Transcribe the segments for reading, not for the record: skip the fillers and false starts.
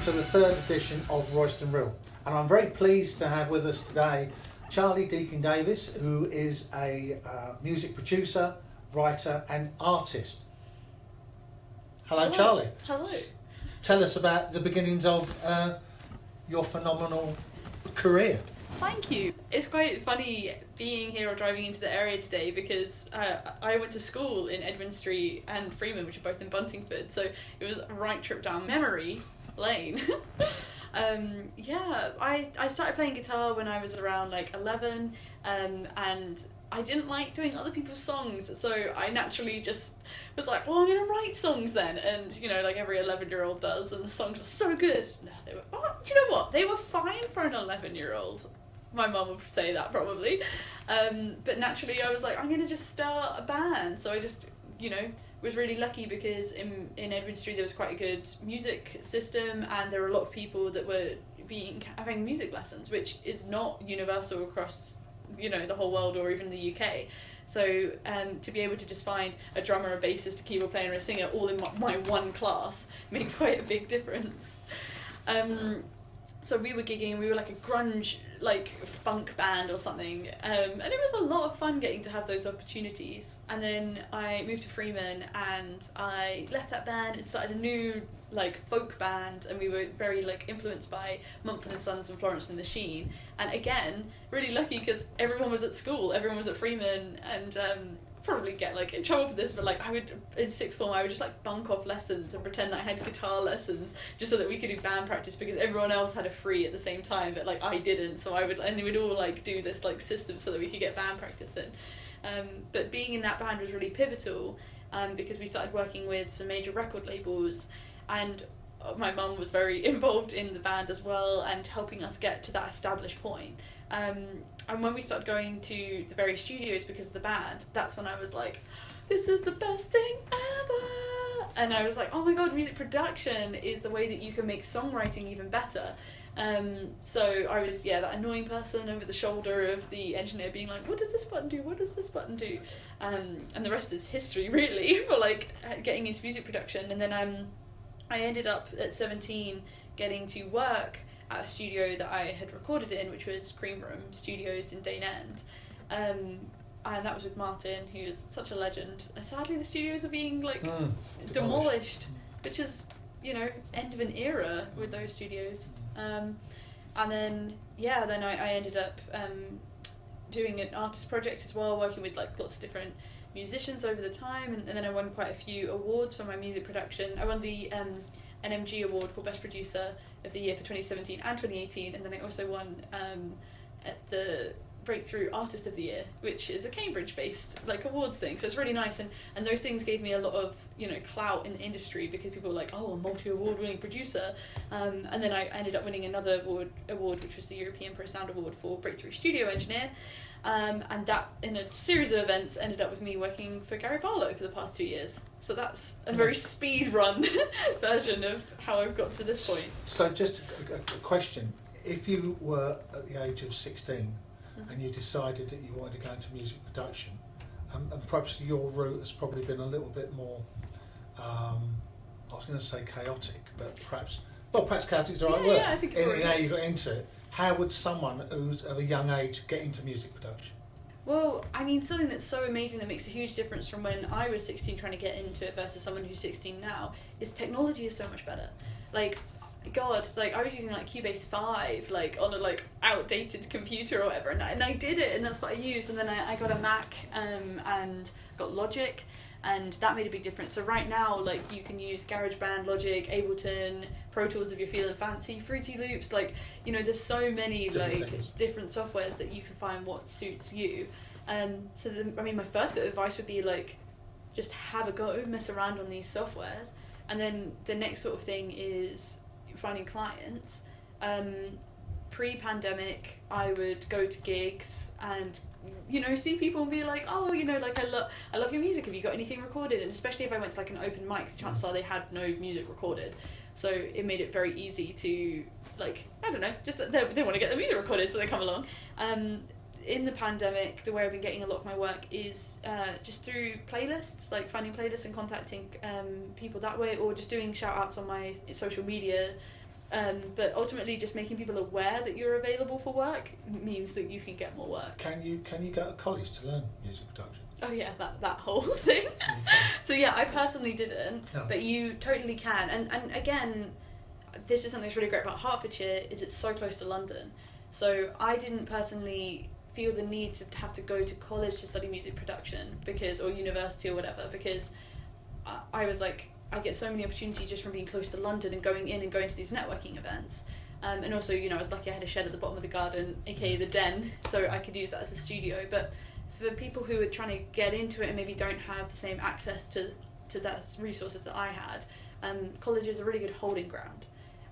to the third edition of Royston Reel. And I'm very pleased to have with us today Charlie Deakin Davies, who is a music producer, writer and artist. Hello. Charlie. Hello. Tell us about the beginnings of your phenomenal career. Thank you. It's quite funny being here or driving into the area today because I went to school in Edwinstree and Freman, which are both in Buntingford, so it was a right trip down memory lane. I started playing guitar when I was around like 11, and I didn't like doing other people's songs, so I naturally just was like, well, I'm going to write songs then, and like every 11-year-old does, and the songs were so good. No, they were, do you know what? They were fine for an 11-year-old. My mum would say that probably. But naturally I was like, I'm going to just start a band. So I just, was really lucky because in Edwinstree there was quite a good music system, and there were a lot of people that were having music lessons, which is not universal across, the whole world or even the UK. So to be able to just find a drummer, a bassist, a keyboard player and a singer all in my one class makes quite a big difference. So we were gigging, we were like a grunge, funk band or something, and it was a lot of fun getting to have those opportunities. And then I moved to Freman and I left that band and started a new folk band, and we were very influenced by Mumford & Sons and Florence and the Machine. And again, really lucky because everyone was at school, everyone was at Freman, and probably get in trouble for this, but I would, in sixth form, I would just bunk off lessons and pretend that I had guitar lessons just so that we could do band practice, because everyone else had a free at the same time, but I didn't. So we'd all do this system so that we could get band practice in. But being in that band was really pivotal, because we started working with some major record labels, and my mum was very involved in the band as well and helping us get to that established point. And when we started going to the various studios because of the band, that's when I was like, this is the best thing ever! And I was like, oh my god, music production is the way that you can make songwriting even better. So I was, that annoying person over the shoulder of the engineer being like, what does this button do? What does this button do? And the rest is history, really, for getting into music production. And then I ended up at 17 getting to work at a studio that I had recorded in, which was Cream Room Studios in Dane End. And that was with Martin, who is such a legend. And sadly the studios are being demolished, which is, end of an era with those studios. And then I ended up doing an artist project as well, working with lots of different musicians over the time, and then I won quite a few awards for my music production. I won the NMG award for Best Producer of the Year for 2017 and 2018, and then I also won at the Breakthrough Artist of the Year, which is a Cambridge-based awards thing. So it's really nice, and those things gave me a lot of clout in the industry, because people were like, oh, a multi-award winning producer. And then I ended up winning another award, which was the European Pro Sound Award for Breakthrough Studio Engineer. And that, in a series of events, ended up with me working for Gary Barlow for the past 2 years. So that's a very speed run version of how I've got to this point. So just a question. If you were at the age of 16 and you decided that you wanted to go into music production, and perhaps your route has probably been a little bit more, I was going to say chaotic, but perhaps chaotic is the right word. Yeah, I think in how you got into it. How would someone who's of a young age get into music production? Well, something that's so amazing that makes a huge difference from when I was 16 trying to get into it versus someone who's 16 now is technology is so much better. God, I was using Cubase 5 on a outdated computer or whatever, and I did it, and that's what I used. And then I got a Mac and got Logic, and that made a big difference. So right now, you can use GarageBand, Logic, Ableton, Pro Tools if you're feeling fancy, Fruity Loops, there's so many different softwares that you can find what suits you. My first bit of advice would be just have a go, mess around on these softwares, and then the next sort of thing is finding clients. Pre-pandemic, I would go to gigs and see people and be like, oh, I love your music, have you got anything recorded? And especially if I went to an open mic, the chances are they had no music recorded, so it made it very easy to I don't know, just that they want to get their music recorded, so they come along. In the pandemic, the way I've been getting a lot of my work is just through playlists, finding playlists and contacting people that way, or just doing shout outs on my social media. But ultimately, just making people aware that you're available for work means that you can get more work. Can you go to college to learn music production? Oh yeah, that whole thing. So yeah, I personally didn't, No. but you totally can. And again, this is something that's really great about Hertfordshire, is it's so close to London. So I didn't personally feel the need to have to go to college to study music production or university or whatever, because I was like, I get so many opportunities just from being close to London and going to these networking events. And also, you know, I was lucky I had a shed at the bottom of the garden, aka the den, so I could use that as a studio. But for people who are trying to get into it and maybe don't have the same access to that resources that I had, college is a really good holding ground,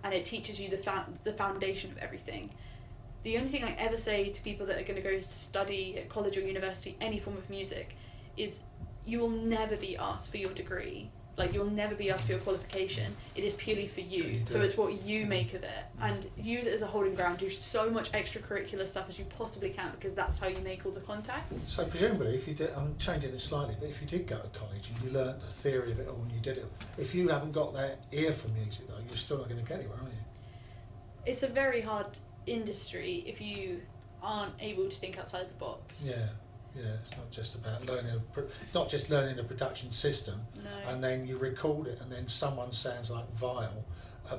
and it teaches you the foundation of everything. The only thing I ever say to people that are going to go study at college or university any form of music is you will never be asked for your degree. Like, you'll never be asked for your qualification. It is purely for you. So it's what you make of it. And use it as a holding ground. Do so much extracurricular stuff as you possibly can, because that's how you make all the contacts. So presumably, if you did, I'm changing it slightly, but if you did go to college and you learnt the theory of it all and you did it, if you haven't got that ear for music though, you're still not going to get anywhere, are you? It's a very hard industry if you aren't able to think outside the box. Yeah. It's not just about it's not just learning a production system, No. and then you record it and then someone sounds like vile,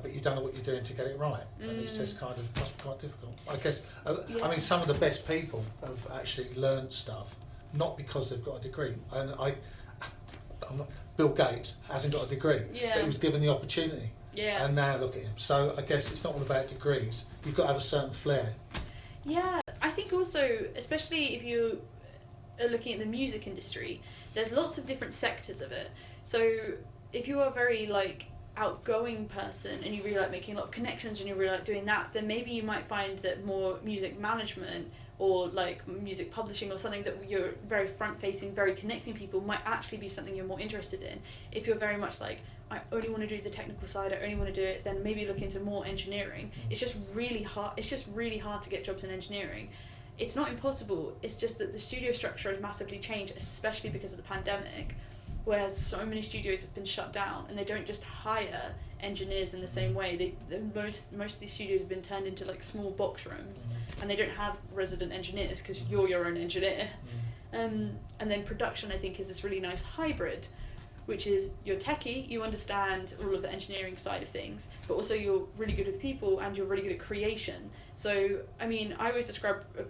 but you don't know what you're doing to get it right, and it's just kind of must be quite difficult. I guess. Yeah. I mean, some of the best people have actually learned stuff not because they've got a degree, and I'm not, Bill Gates hasn't got a degree, but he was given the opportunity. Yeah. And now look at him. So I guess it's not all about degrees. You've got to have a certain flair. Yeah, I think also, especially if you are looking at the music industry, there's lots of different sectors of it. So if you are a very outgoing person and you really like making a lot of connections and you really like doing that, then maybe you might find that more music management or music publishing or something that you're very front facing, very connecting people might actually be something you're more interested in. If you're very much like, I only want to do the technical side, I only want to do it, then maybe look into more engineering. It's just really hard to get jobs in engineering. It's not impossible, it's just that the studio structure has massively changed, especially because of the pandemic, whereas so many studios have been shut down and they don't just hire engineers in the same way. Most of these studios have been turned into small box rooms, and they don't have resident engineers because you're your own engineer. And then production, I think, is this really nice hybrid, which is you're techie, you understand all of the engineering side of things, but also you're really good with people and you're really good at creation. So, I mean, I always describe a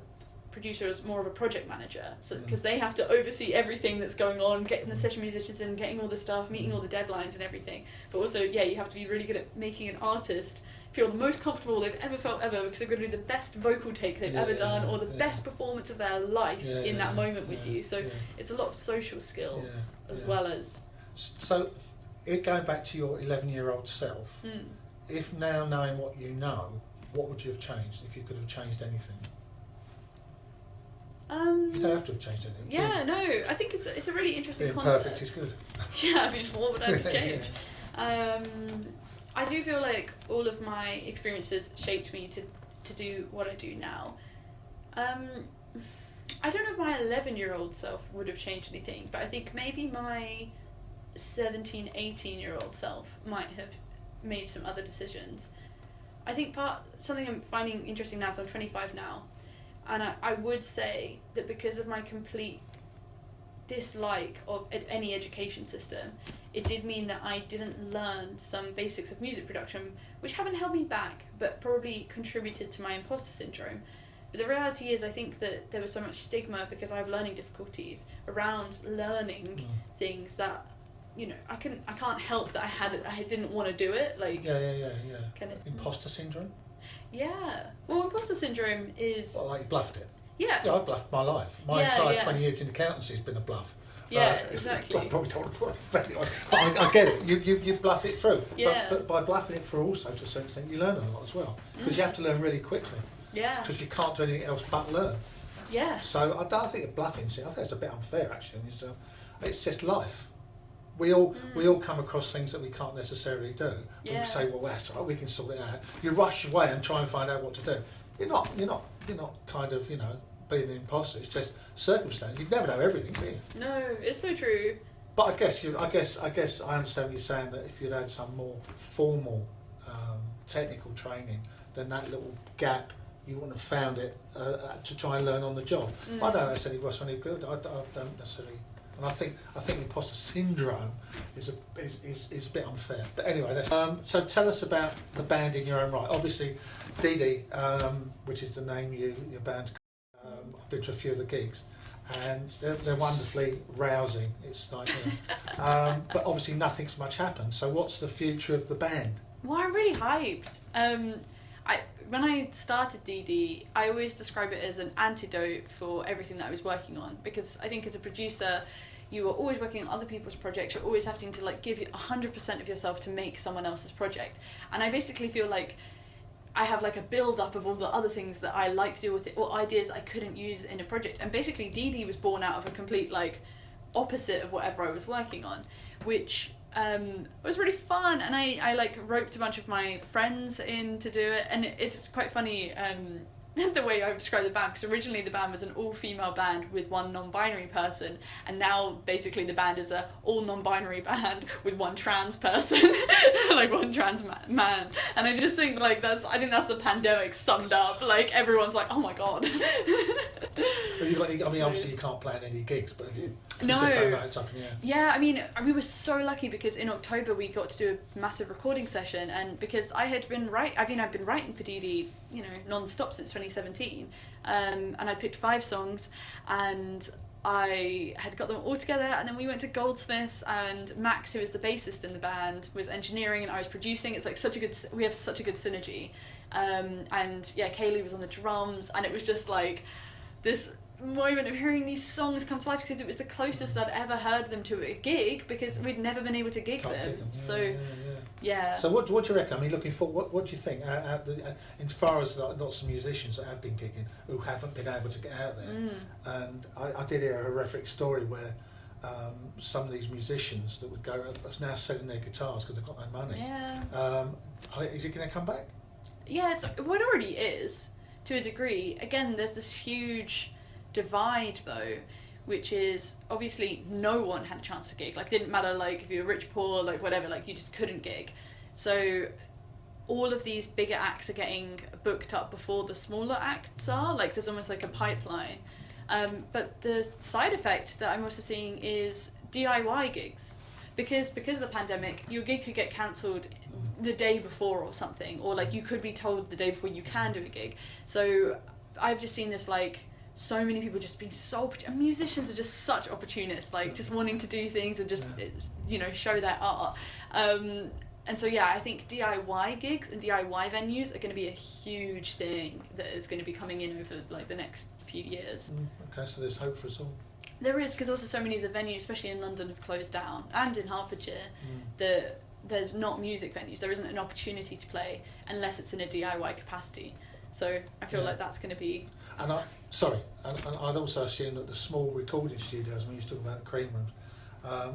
producer as more of a project manager, because they have to oversee everything that's going on, getting the session musicians in, getting all the stuff, meeting all the deadlines and everything. But also, you have to be really good at making an artist feel the most comfortable they've ever felt because they're going to do the best vocal take they've ever done, or the best performance of their life in that moment with you. So it's a lot of social skill as well as... So, going back to your 11-year-old self, if now knowing what you know, what would you have changed if you could have changed anything? You don't have to have changed anything. Yeah, no, I think it's a really interesting being concept. Perfect is good. Yeah, I mean, what would I have changed? I do feel like all of my experiences shaped me to do what I do now. I don't know if my 11-year-old self would have changed anything, but I think maybe my 17, 18-year-old self might have made some other decisions. I think something I'm finding interesting now, so I'm 25 now, and I would say that because of my complete dislike of any education system, it did mean that I didn't learn some basics of music production, which haven't held me back, but probably contributed to my imposter syndrome. But the reality is, I think that there was so much stigma because I have learning difficulties around learning things that, I can't help that I didn't want to do it. Kind of Imposter syndrome? Yeah. Well, imposter syndrome is... Well, you bluffed it. Yeah. Yeah, I've bluffed my life. My entire 20 years in accountancy has been a bluff. Yeah, exactly. I probably told a bluff, but anyway. But I get it. You bluff it through. Yeah. But by bluffing it through also, to a certain extent, you learn a lot as well. Because you have to learn really quickly. Yeah. Because you can't do anything else but learn. Yeah. So I don't think a bluffing, I think it's a bit unfair actually. It's just life. We all come across things that we can't necessarily do. Yeah. We say, well, that's all right, we can sort it out. You rush away and try and find out what to do. You're not kind of, being an imposter. It's just circumstance. You'd never know everything, do you? No, it's so true. But I guess I understand what you're saying, that if you'd had some more formal technical training, then that little gap, you wouldn't have found it to try and learn on the job. I don't necessarily was any good. I don't necessarily, and I think imposter syndrome is a bit unfair. But anyway, so tell us about the band in your own right. Obviously, Dee Dee, which is the name your band's. I've been to a few of the gigs, and they're wonderfully rousing. It's like, but obviously nothing's much happened. So what's the future of the band? Well, I'm really hyped. When I started DD, I always describe it as an antidote for everything that I was working on, because I think as a producer, you are always working on other people's projects. You're always having to give you 100% of yourself to make someone else's project. And I basically feel like I have a build-up of all the other things that I like to do with it, or ideas I couldn't use in a project. And basically DD was born out of a complete opposite of whatever I was working on, which was really fun. And I roped a bunch of my friends in to do it, and it's quite funny the way I describe the band, because originally the band was an all-female band with one non-binary person, and now basically the band is a all non-binary band with one trans person, one trans man. And I just think I think that's the pandemic summed up. Everyone's like, oh my god. Have you got any? I mean, obviously you can't plan any gigs, but you no. just don't know it's up in the air. Yeah, I mean, we were so lucky because in October we got to do a massive recording session, and because I've been writing for DD, non-stop since 2017, and I picked 5 songs, and I had got them all together, and then we went to Goldsmiths, and Max, who is the bassist in the band, was engineering and I was producing. It's we have such a good synergy, and yeah, Kaylee was on the drums, and it was just this moment of hearing these songs come to life, because it was the closest I'd ever heard them to a gig, because we'd never been able to gig them. Yeah. So what do you reckon? I mean, looking forward, what do you think? As far as lots of musicians that have been gigging who haven't been able to get out there, and I did hear a horrific story where some of these musicians that would go are now selling their guitars because they've got no money. Yeah. Is it going to come back? Yeah, it already is to a degree. Again, there's this huge divide though, which is obviously no one had a chance to gig. It didn't matter if you were rich, poor, whatever, you just couldn't gig. So all of these bigger acts are getting booked up before the smaller acts are. There's almost a pipeline. But the side effect that I'm also seeing is DIY gigs. Because of the pandemic, your gig could get cancelled the day before or something, or you could be told the day before you can do a gig. So I've just seen this so many people just being and musicians are just such opportunists, just wanting to do things and just show their art. And so yeah, I think DIY gigs and DIY venues are going to be a huge thing that is going to be coming in over the next few years. Okay, so there's hope for us all. There is, because also so many of the venues, especially in London, have closed down, and in Hertfordshire, that there's not music venues. There isn't an opportunity to play unless it's in a DIY capacity. So I feel that's going to be. And I'd also assume that the small recording studios, when you talk about the cream rooms,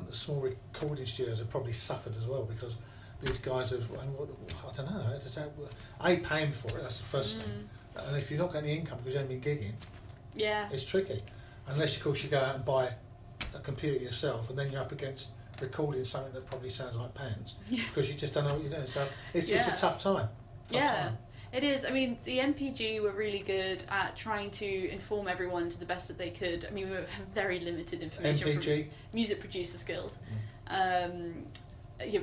the small recording studios have probably suffered as well, because these guys have, I don't know, paying for it, that's the first thing. And if you're not getting any income because you haven't been gigging, it's tricky. Unless, of course, you go out and buy a computer yourself, and then you're up against recording something that probably sounds like pants, because you just don't know what you're doing. So it's a tough time. It is. I mean, the MPG were really good at trying to inform everyone to the best that they could. I mean, we have very limited information MPG? from Music Producers Guild.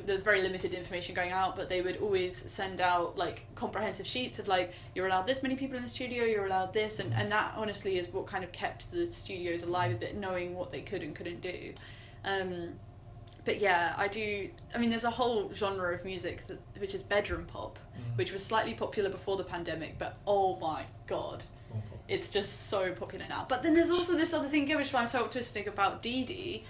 There's very limited information going out, but they would always send out comprehensive sheets of you're allowed this many people in the studio, you're allowed this, and that honestly is what kind of kept the studios alive a bit, knowing what they could and couldn't do. But yeah, I mean, there's a whole genre of music which is bedroom pop, which was slightly popular before the pandemic, but oh my god, it's just so popular now. But then there's also this other thing, which I'm so optimistic about DD,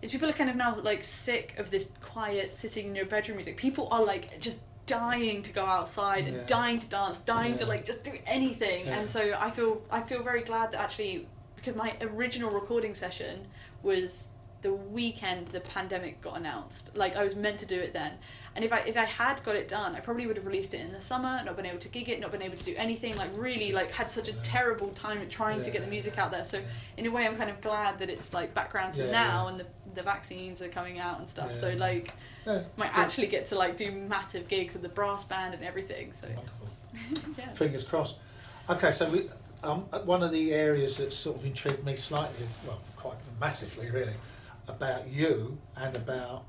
is people are kind of now sick of this quiet sitting in your bedroom music. People are just dying to go outside and dying to dance, dying to just do anything. And so I feel very glad that actually, because my original recording session was the weekend the pandemic got announced. I was meant to do it then, and if I had got it done, I probably would have released it in the summer, not been able to gig it, not been able to do anything, really had such a terrible time trying to get the music out there. So in a way, I'm kind of glad that it's background to now, and the vaccines are coming out and stuff. Yeah. So like, might actually get to like do massive gigs with the brass band and everything. So Wonderful. yeah. Fingers crossed. Okay, so we, one of the areas that sort of intrigued me slightly, well, quite massively really, about you and about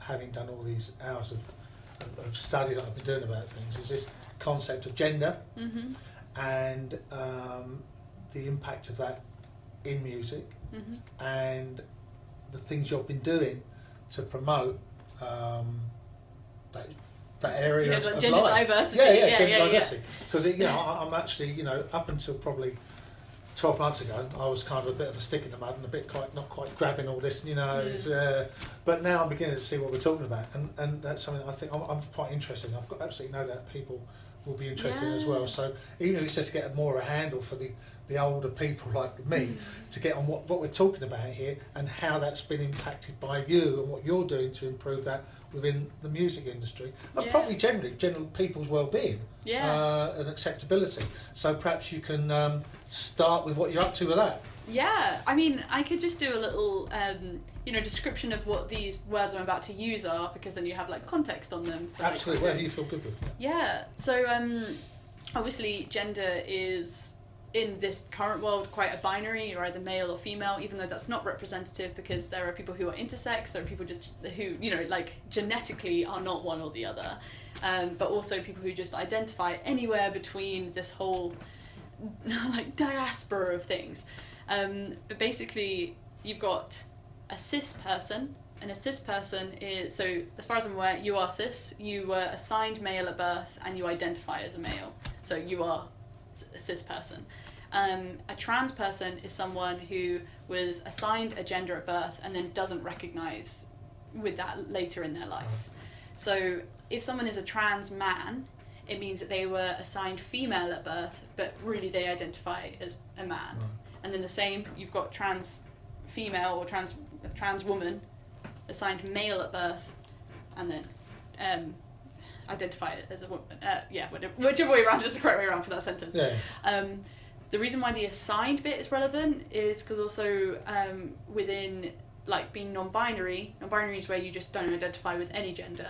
having done all these hours of study that I've been doing about things is this concept of gender and the impact of that in music and the things you've been doing to promote that area like of gender life. diversity. Gender diversity. Because I'm actually, up until probably 12 months ago, I was kind of a bit of a stick in the mud and a bit not quite grabbing all this, but now I'm beginning to see what we're talking about, and that's something I think I'm quite interested in. I've got absolutely no doubt people will be interested in as well. So even if it's just to get more of a handle for the older people like me to get on what we're talking about here and how that's been impacted by you and what you're doing to improve that within the music industry and probably general people's well-being and acceptability. So perhaps you can start with what you're up to with that. Yeah, I mean, I could just do a little, description of what these words I'm about to use are, because then you have like context on them. For, absolutely, whatever you feel good with. Yeah. So obviously, gender is in this current world quite a binary. You're either male or female, even though that's not representative, because there are people who are intersex. There are people who genetically are not one or the other, but also people who just identify anywhere between this whole like diaspora of things. But basically, you've got a cis person, and a cis person is, so as far as I'm aware, you are cis, you were assigned male at birth, and you identify as a male, so you are a cis person. A trans person is someone who was assigned a gender at birth and then doesn't recognise with that later in their life. So if someone is a trans man, it means that they were assigned female at birth, but really they identify as a man. And then the same, you've got trans female or trans woman assigned male at birth, and then identify as a woman. Whichever way around is the correct way around for that sentence. The reason why the assigned bit is relevant is because also within like being non-binary is where you just don't identify with any gender.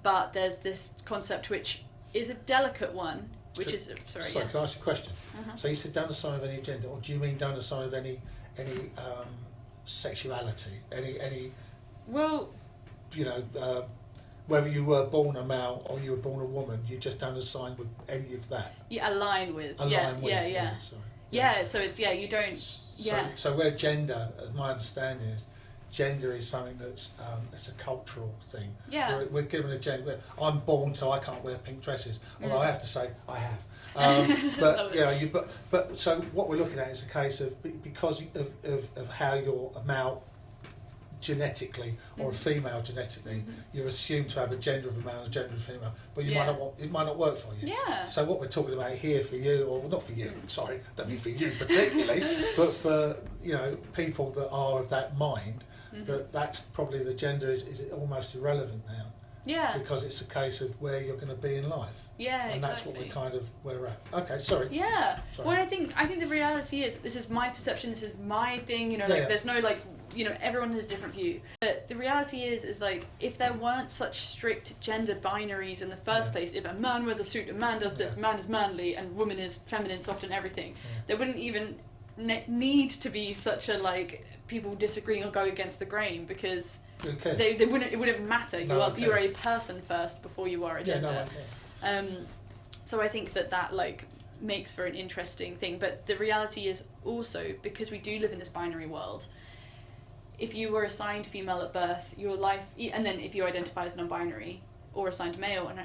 But there's this concept which is a delicate one, which is sorry, can I ask you a question? So you said don't assign of any gender, or do you mean don't assign of any sexuality, any whether you were born a male or you were born a woman, you just don't assign with any of that? Align with. So it's you don't. So where gender, my understanding is, gender is something that's it's a cultural thing. We're given a gender. I'm born, so I can't wear pink dresses. Although I have to say I have. But so what we're looking at is a case of because of how you're a male genetically or a female genetically, you're assumed to have a gender of a male and a gender of a female, but it might not work for you. So what we're talking about here for you, or not for you, sorry, don't mean for you particularly, but for people that are of that mind, that's probably the gender is almost irrelevant now. Because it's a case of where you're going to be in life. And that's what we're at. Okay, sorry. Sorry. Well, I think the reality is, this is my perception, this is my thing, there's no everyone has a different view. But the reality is like, if there weren't such strict gender binaries in the first place, if a man wears a suit, a man does this, man is manly, and woman is feminine, soft and everything, there wouldn't even need to be such a people disagreeing or go against the grain, because it wouldn't matter. You're a person first before you are a gender. So I think that makes for an interesting thing. But the reality is also, because we do live in this binary world, if you were assigned female at birth, your life, and then if you identify as non-binary, or assigned male and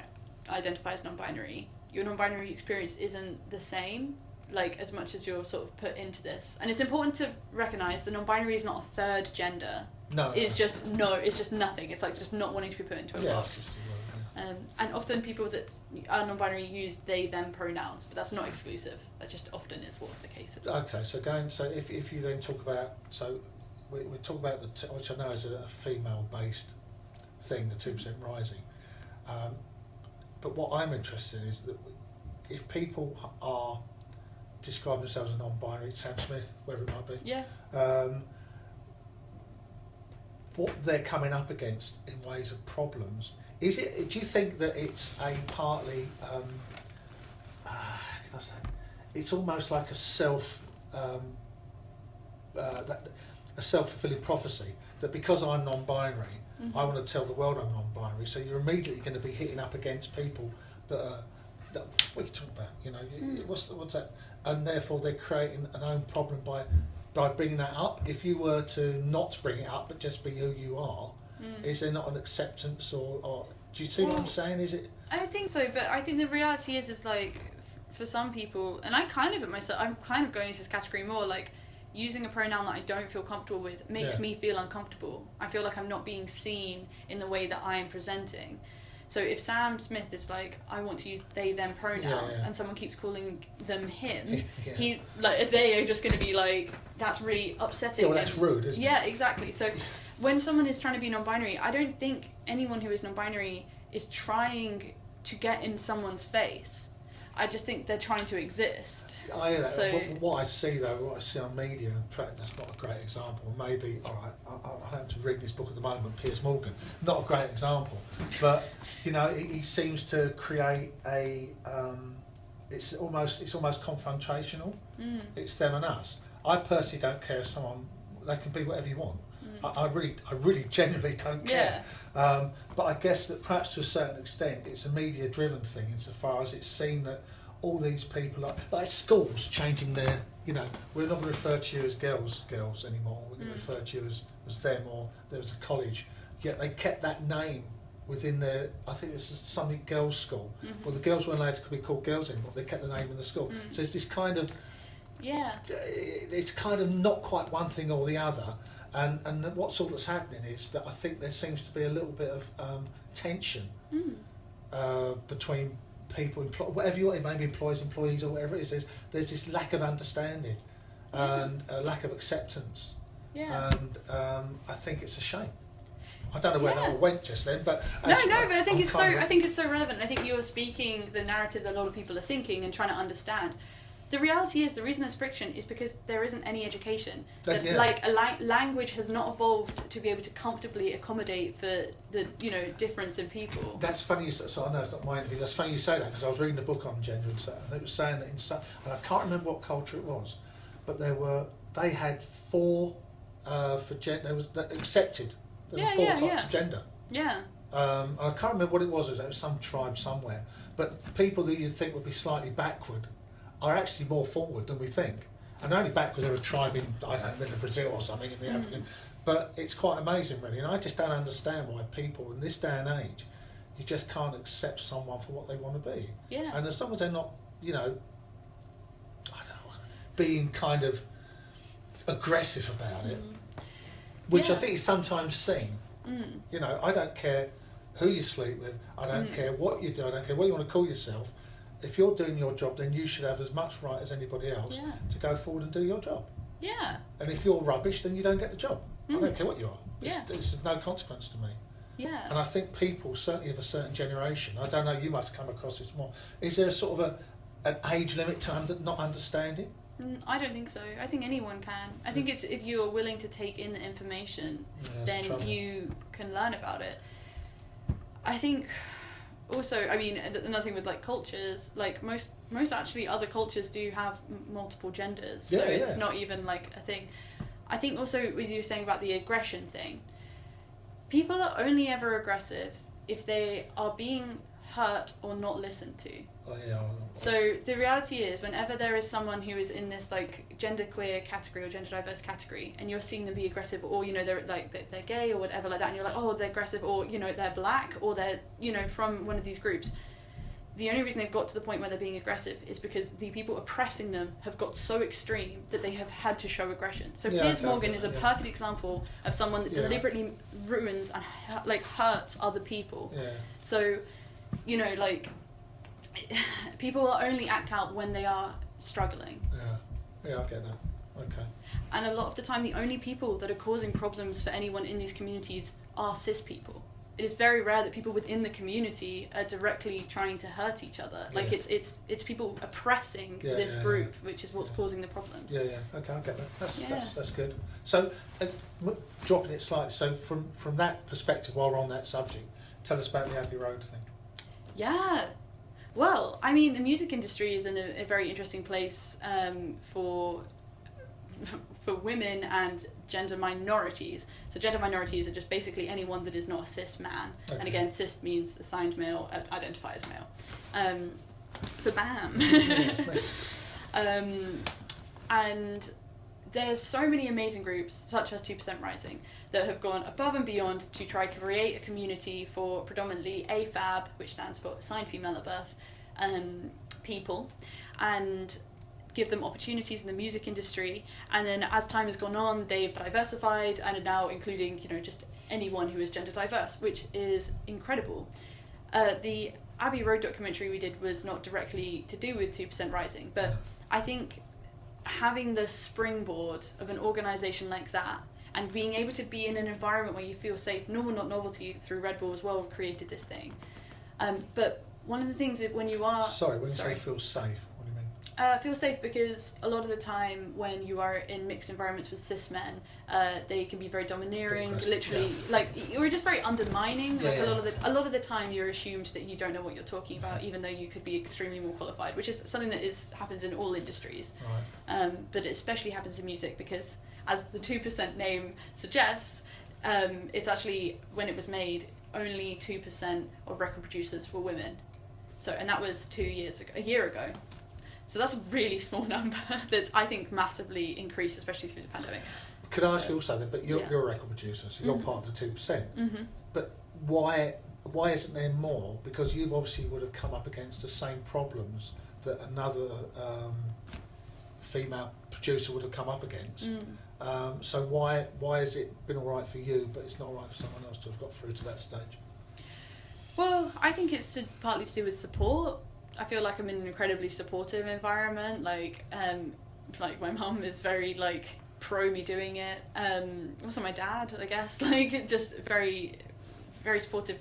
identify as non-binary, your non-binary experience isn't the same, as much as you're sort of put into this. And it's important to recognise the non-binary is not a third gender. It's just nothing. It's just not wanting to be put into a box. And often people that are non-binary use they them pronouns, but that's not exclusive. That just often is what the case is. Okay, so if you then talk about, we talk about which I know is a female-based thing, the 2% rising. But what I'm interested in is that if people are describing themselves as non-binary, Sam Smith, wherever it might be, what they're coming up against in ways of problems. Do you think that it's a partly, how can I say, it's almost like a self-fulfilling prophecy, that because I'm non-binary, I want to tell the world I'm non-binary, so you're immediately going to be hitting up against people that are, what are you talking about? You know, what's that? And therefore they're creating an own problem by bringing that up. If you were to not bring it up but just be who you are, is there not an acceptance or do you see what I'm saying? Is it? I think so, but I think the reality is like for some people, and I kind of I'm kind of going into this category more, like using a pronoun that I don't feel comfortable with makes me feel uncomfortable. I feel like I'm not being seen in the way that I am presenting. So if Sam Smith is like, I want to use they them pronouns, and someone keeps calling them him, he like they are just going to be like, that's really upsetting. Yeah, well, that's rude, isn't it? Yeah, exactly. So when someone is trying to be non-binary, I don't think anyone who is non-binary is trying to get in someone's face. I just think they're trying to exist. What I see though, what I see on media, and that's not a great example. Maybe, all right, I happen to read this book at the moment, Piers Morgan. Not a great example, but you know, he seems to create a. It's almost confrontational. It's them and us. I personally don't care if they can be whatever you want. I really genuinely don't care. But I guess that perhaps to a certain extent it's a media-driven thing insofar as it's seen that all these people like schools changing their, you know, we're not going to refer to you as girls anymore, we're going to refer to you as them, or there was a college, yet they kept that name within their, I think it's something girls' school. Well, the girls weren't allowed to be called girls anymore, they kept the name in the school. So it's this kind of, it's kind of not quite one thing or the other. And what sort of happening is that I think there seems to be a little bit of tension between people, whatever you want, maybe employees or whatever it is. There's this lack of understanding and a lack of acceptance. And I think it's a shame. I don't know where that all went just then, but but I think it's so relevant. I think you're speaking the narrative that a lot of people are thinking and trying to understand. The reality is, the reason there's friction is because there isn't any education. Like language has not evolved to be able to comfortably accommodate for the difference in people. That's funny. So I know it's not my interview. That's funny you say that, because I was reading a book on gender and it was saying that and I can't remember what culture it was, but they had four for gender. There was accepted. There were four types of gender. Yeah. And I can't remember what it was. It was some tribe somewhere. But the people that you'd think would be slightly backward are actually more forward than we think. And only back because they're a tribe in, I don't know, in Brazil or something, in the African. But it's quite amazing, really. And I just don't understand why people in this day and age, you just can't accept someone for what they want to be. Yeah. And as long as they're not, being kind of aggressive about it, which I think is sometimes seen. You know, I don't care who you sleep with, I don't care what you do, I don't care what you want to call yourself. If you're doing your job, then you should have as much right as anybody else to go forward and do your job. Yeah. And if you're rubbish, then you don't get the job. I don't care what you are. It's of no consequence to me. Yeah. And I think people, certainly of a certain generation, I don't know, you must come across this more, is there a sort of an age limit to not understanding? I don't think so. I think anyone can. I think it's if you are willing to take in the information, then you can learn about it. I think... Also, I mean, another thing with like cultures, like most actually other cultures do have multiple genders, so it's not even like a thing. I think also what you were saying about the aggression thing, people are only ever aggressive if they are being hurt or not listened to. So the reality is, whenever there is someone who is in this like genderqueer category or gender diverse category, and you're seeing them be aggressive, or they're gay or whatever like that, and you're like, oh, they're aggressive, or they're black, or they're from one of these groups. The only reason they've got to the point where they're being aggressive is because the people oppressing them have got so extreme that they have had to show aggression. So Piers Morgan is a perfect example of someone that deliberately ruins and hurts other people. So, people will only act out when they are struggling. Yeah, I get that. Okay. And a lot of the time, the only people that are causing problems for anyone in these communities are cis people. it is very rare that people within the community are directly trying to hurt each other. Like it's people oppressing this group, which is what's causing the problems. Okay, I get that. That's good. So, dropping it slightly. So, from that perspective, while we're on that subject, tell us about the Abbey Road thing. Yeah. Well, I mean, the music industry is in a very interesting place for women and gender minorities. So gender minorities are just basically anyone that is not a cis man. Okay. And again, cis means assigned male, identify as male. So bam. And there's so many amazing groups, such as 2% Rising, that have gone above and beyond to try to create a community for predominantly AFAB, which stands for assigned female at birth, people, and give them opportunities in the music industry. And then as time has gone on, they've diversified and are now including, just anyone who is gender diverse, which is incredible. The Abbey Road documentary we did was not directly to do with 2% Rising, but I think having the springboard of an organisation like that and being able to be in an environment where you feel safe, Normal Not Novelty through Red Bull as well created this thing. But one of the things is when you are... Sorry, when you say feel safe, what do you mean? Feel safe because a lot of the time when you are in mixed environments with cis men, they can be very domineering, literally, you're just very undermining. A lot of the time you're assumed that you don't know what you're talking about, even though you could be extremely more qualified, which is something that happens in all industries. Right. But it especially happens in music because, as the 2% name suggests, it's actually, when it was made, only 2% of record producers were women. So, and that was a year ago. So that's a really small number that's, I think, massively increased, especially through the pandemic. Could I ask you also then, but you're a record producer, so you're part of the 2%. Mm-hmm. But why isn't there more? Because you've obviously would have come up against the same problems that another female producer would have come up against. So why has it been all right for you, but it's not all right for someone else to have got through to that stage? Well, I think it's partly to do with support. I feel like I'm in an incredibly supportive environment. Like my mum is very pro me doing it. Also my dad, I guess, just very, very supportive.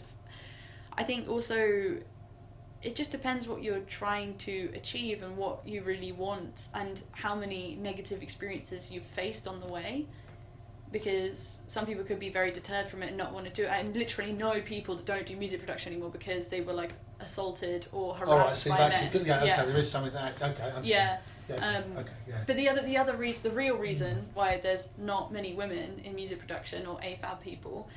I think also it just depends what you're trying to achieve and what you really want and how many negative experiences you've faced on the way. Because some people could be very deterred from it and not want to do it. I literally know people that don't do music production anymore because they were assaulted or harassed by men. There is something that But the real reason why there's not many women in music production or AFAB people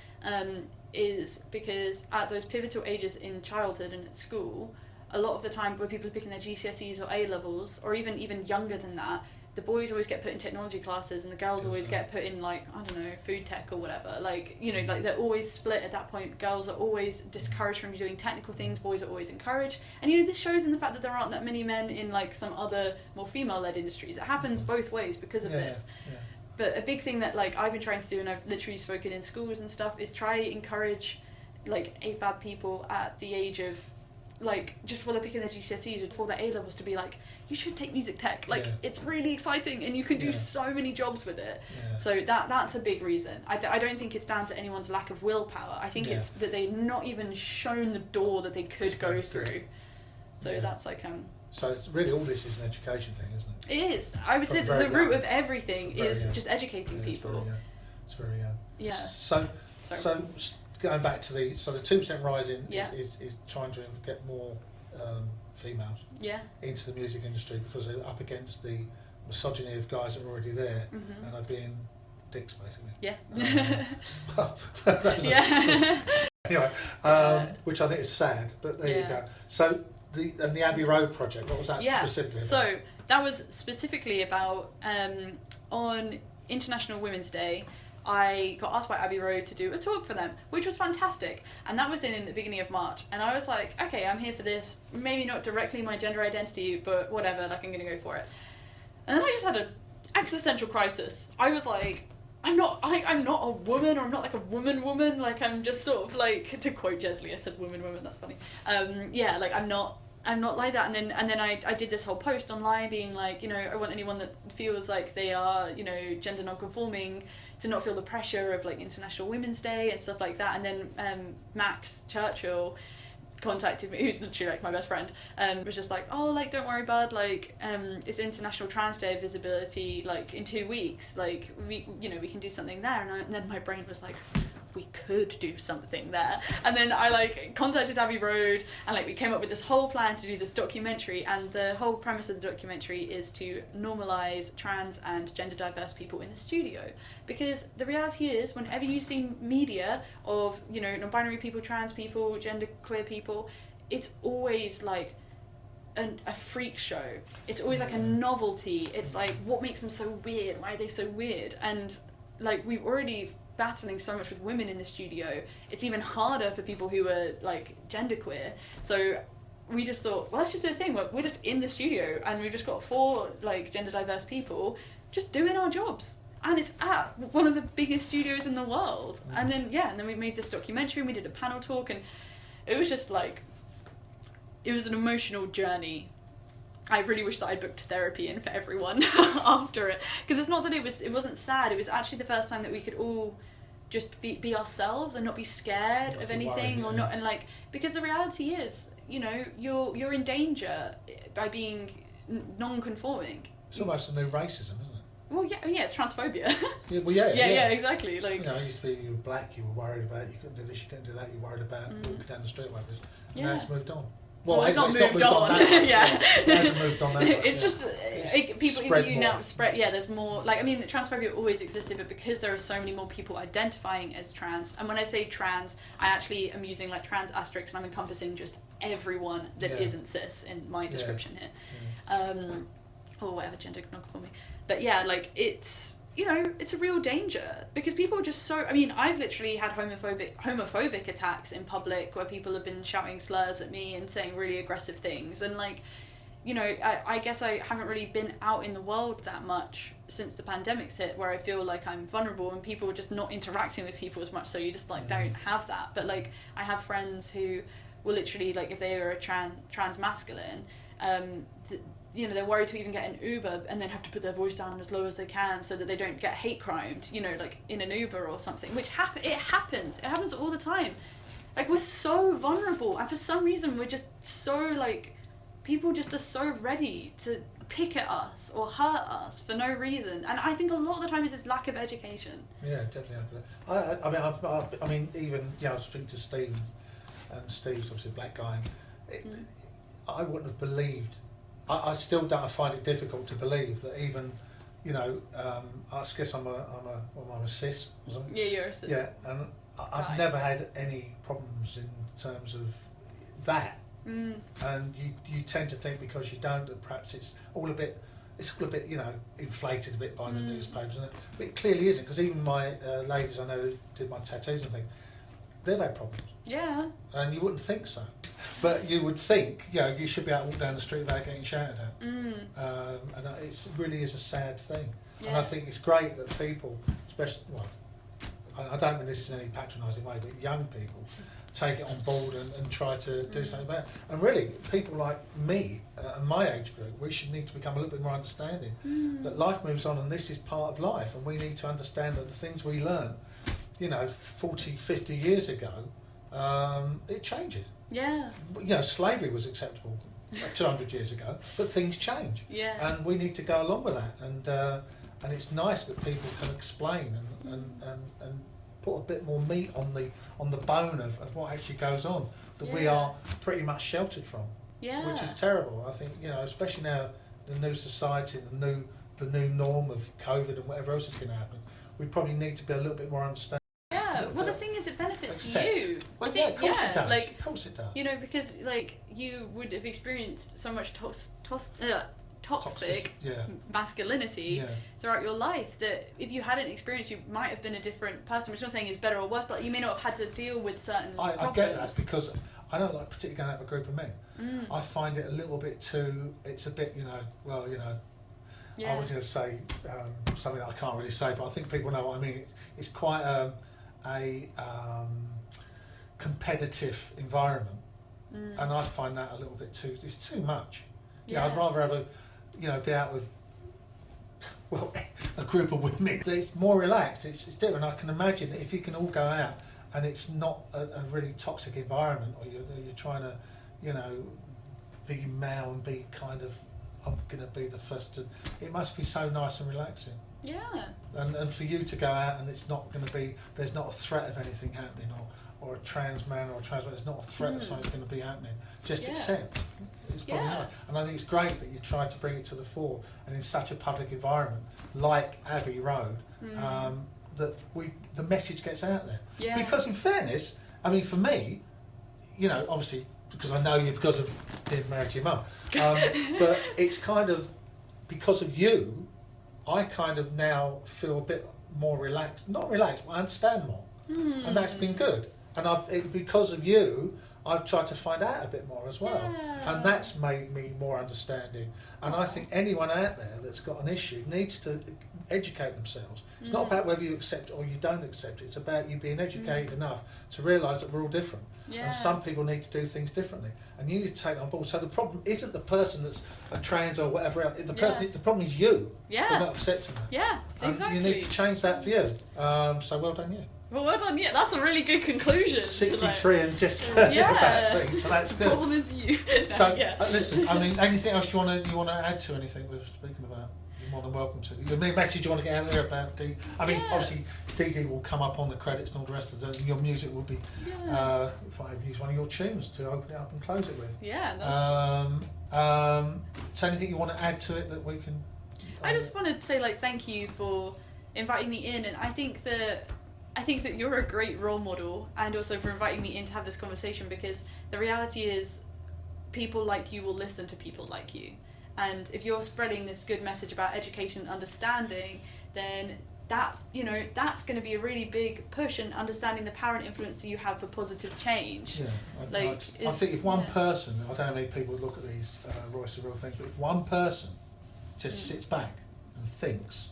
is because at those pivotal ages in childhood and at school, a lot of the time when people are picking their GCSEs or A levels or even younger than that, the boys always get put in technology classes and the girls always get put in food tech or whatever. They're always split at that point. Girls are always discouraged from doing technical things, boys are always encouraged. And this shows in the fact that there aren't that many men in some other more female-led industries. It happens both ways because of this. Yeah. But a big thing that I've been trying to do, and I've literally spoken in schools and stuff, is try to encourage AFAB people at the age of just before they're picking their GCSEs or before their A levels to be you should take music tech. It's really exciting and you can do so many jobs with it. Yeah. So that's a big reason. I don't think it's down to anyone's lack of willpower. I think it's that they've not even shown the door that they could go through. So that's So it's really all this is an education thing, isn't it? It is. I would say that the root of everything is just educating people. It's very young. Yeah. So going back to the 2% Rising is trying to get more females into the music industry because they're up against the misogyny of guys that are already there and are being dicks basically. Yeah. Anyway, which I think is sad, but there you go. So the Abbey Road project, what was that specifically about? So that was specifically about on International Women's Day. I got asked by Abbey Road to do a talk for them, which was fantastic. And that was in the beginning of March. And I was like, okay, I'm here for this. Maybe not directly my gender identity, but whatever, I'm going to go for it. And then I just had an existential crisis. I was like, I'm not a woman, or I'm not a woman. I'm just sort of to quote Jesley, I said woman, that's funny. I'm not I'm not like that. And then I did this whole post online being like, you know, I want anyone that feels like they are, you know, gender non-conforming to not feel the pressure of like International Women's Day and stuff like that. And then Max Churchill contacted me, who's literally like my best friend, was just like, oh, like, don't worry, bud, like, it's International Trans Day of Visibility, like, in 2 weeks, like, we can do something there. And then my brain was like, we could do something there. And then I like contacted Abbey Road, and like we came up with this whole plan to do this documentary, and the whole premise of the documentary is to normalise trans and gender diverse people in the studio. Because the reality is, whenever you see media of, you know, non-binary people, trans people, genderqueer people, it's always like a freak show. It's always like a novelty. It's like, what makes them so weird? Why are they so weird? And like, we've already battling so much with women in the studio, it's even harder for people who are like genderqueer. So we just thought, well, let's just do a thing where we're just in the studio and we've just got 4 like gender diverse people just doing our jobs, and it's at one of the biggest studios in the world. And then we made this documentary and we did a panel talk, and it was just like, it was an emotional journey. I really wish that I'd booked therapy in for everyone after it, because it's not that it wasn't sad. It was actually the first time that we could all just be ourselves and not be scared of anything, or not. And like, because the reality is, you know, you're in danger by being non-conforming. It's almost a new racism, isn't it? Well, yeah, it's transphobia. Yeah, exactly. Like, you know, it used to be you were black, you were worried about, you couldn't do this, you couldn't do that, you were worried about walking down the street like this. And now it's moved on. Well, it's not moved on. Yeah. It hasn't moved on that much. It's just people spread you more. now spread. Yeah, there's more. Like, I mean, transphobia always existed, but because there are so many more people identifying as trans, and when I say trans, I actually am using like trans asterisks, and I'm encompassing just everyone that isn't cis in my description here, or whatever gender non-conforming. But yeah, like, it's, you know, it's a real danger, because people are just so, I mean, I've literally had homophobic attacks in public where people have been shouting slurs at me and saying really aggressive things, and like, you know, I guess I haven't really been out in the world that much since the pandemic's hit, where I feel like I'm vulnerable and people are just not interacting with people as much, so you just like don't have that. But like, I have friends who will literally, like, if they are a trans masculine, you know, they're worried to even get an Uber and then have to put their voice down as low as they can so that they don't get hate crimed, you know, like in an Uber or something, which it happens all the time. Like, we're so vulnerable, and for some reason we're just so like, people just are so ready to pick at us or hurt us for no reason, and I think a lot of the time is this lack of education. Yeah, definitely. I mean, even, I was speaking to Steve, and Steve's obviously a black guy, and I wouldn't have believed. I still don't. I find it difficult to believe that even, you know, I guess I'm a cis or something. Yeah, you're a cis. Yeah, and I've never had any problems in terms of that. And you tend to think because you don't, that perhaps it's all a bit, you know, inflated a bit by the newspapers, and but it clearly isn't, because even my ladies I know who did my tattoos and things, they've had problems. Yeah. And you wouldn't think so. But you would think, you know, you should be able to walk down the street without getting shouted at. And it really is a sad thing. Yeah. And I think it's great that people, especially, well, I don't mean this in any patronising way, but young people take it on board and try to do something about it. And really, people like me and my age group, we should need to become a little bit more understanding that life moves on and this is part of life, and we need to understand that the things we learn, you know, 40, 50 years ago, it changes. Yeah. You know, slavery was acceptable 200 years ago, but things change. Yeah. And we need to go along with that. And it's nice that people can explain and put a bit more meat on the bone of what actually goes on that we are pretty much sheltered from. Yeah. Which is terrible. I think, you know, especially now, the new society, the new norm of COVID and whatever else is going to happen, we probably need to be a little bit more understanding. Well, the thing is, it benefits you. Well, of course it does. Like, of course it does. You know, because like, you would have experienced so much toxic masculinity throughout your life that if you hadn't experienced, you might have been a different person. Which I'm not saying is better or worse, but you may not have had to deal with certain problems. I get that, because I don't like particularly going out with a group of men. I find it a little bit too. It's a bit, you know. Well, you know. I was going to say something that I can't really say, but I think people know what I mean. It's quite a competitive environment, and I find that a little bit it's too much. Yeah. I'd rather have be out with, well, a group of women. It's more relaxed, it's different. I can imagine that if you can all go out and it's not a really toxic environment, or you're trying to, be male and be kind of, I'm going to be the first to, it must be so nice and relaxing. Yeah. And for you to go out and it's not going to be, there's not a threat of anything happening, or a trans man or a trans woman, there's not a threat of something's going to be happening. Just accept. It's probably nice. And I think it's great that you try to bring it to the fore, and in such a public environment like Abbey Road, that the message gets out there. Yeah. Because in fairness, I mean, for me, obviously, because I know you because of being married to your mum, but it's kind of, because of you, I kind of now feel a bit more relaxed. Not relaxed, but I understand more. And that's been good. And because of you, I've tried to find out a bit more as well. Yeah. And that's made me more understanding. And I think anyone out there that's got an issue needs to educate themselves. It's not about whether you accept it or you don't accept it. It's about you being educated enough to realise that we're all different. Yeah. And some people need to do things differently. And you need to take it on board. So the problem isn't the person that's a trans or whatever else. The problem is you for not accepting that. Yeah, exactly. And you need to change that for you. So well done you. Well, well done. Yeah, that's a really good conclusion. 63 and just about things, so that's the good. problem is you. So listen, I mean, anything else you want to add to anything we're speaking about? You're more than welcome to. Your main message you want to get out there about Dee? I mean, obviously, Dee will come up on the credits and all the rest of it. Your music will be. If I use one of your tunes to open it up and close it with. Yeah. So anything you want to add to it that we can? I just wanted to say thank you for inviting me in, and I think that you're a great role model, and also for inviting me in to have this conversation, because the reality is people like you will listen to people like you, and if you're spreading this good message about education and understanding, then that's going to be a really big push, and understanding the power and influence that you have for positive change. Yeah, I think if one person, I don't know how many people look at these Royston Reel things, but if one person just sits back and thinks,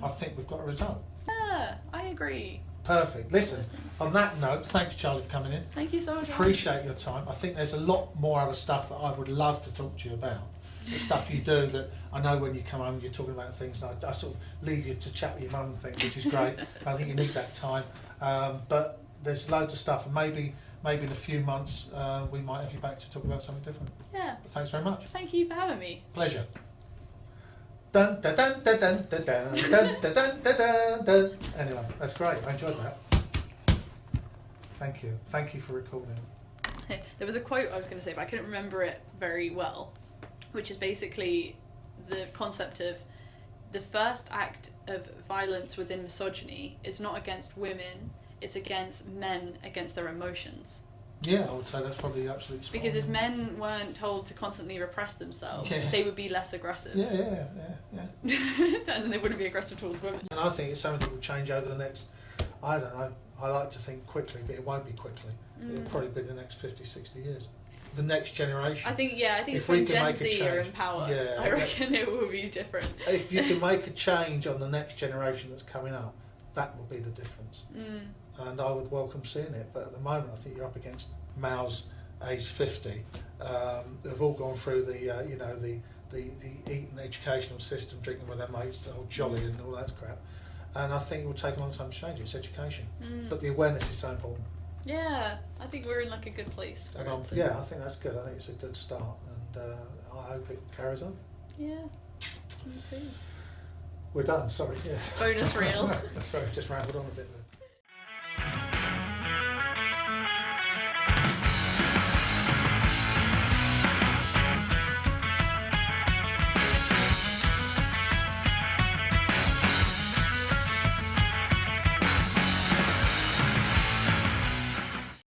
I think we've got a result. Yeah, I agree. Perfect. Listen, on that note, thanks Charlie for coming in. Thank you so much. Appreciate your time. I think there's a lot more other stuff that I would love to talk to you about. The stuff you do that I know when you come home you're talking about things, and I sort of leave you to chat with your mum and things, which is great. I think you need that time. But there's loads of stuff, and maybe in a few months we might have you back to talk about something different. Yeah. But thanks very much. Thank you for having me. Pleasure. Dun, dun, dun, dun, dun, dun, dun, dun, dun, dun, dun, dun. Anyway, that's great. I enjoyed that. Thank you. Thank you for recording. There was a quote I was going to say, but I couldn't remember it very well, which is basically the concept of the first act of violence within misogyny is not against women, it's against men, against their emotions. Yeah, I would say that's probably absolutely spot on. Because if men weren't told to constantly repress themselves, they would be less aggressive. Yeah. And then they wouldn't be aggressive towards women. And I think it's something that will change over the next, I don't know, I like to think quickly, but it won't be quickly. It'll probably be the next 50, 60 years. The next generation. I think it's when Gen Z are in power. Yeah, I reckon it will be different. If you can make a change on the next generation that's coming up, that will be the difference. And I would welcome seeing it. But at the moment, I think you're up against males aged 50. They've all gone through the eating educational system, drinking with their mates, all jolly and all that crap. And I think it will take a long time to change it. It's education. But the awareness is so important. Yeah, I think we're in a good place. And I think that's good. I think it's a good start, and I hope it carries on. Yeah, me too. We're done. Sorry. Yeah. Bonus reel. Sorry, just rambled on a bit there.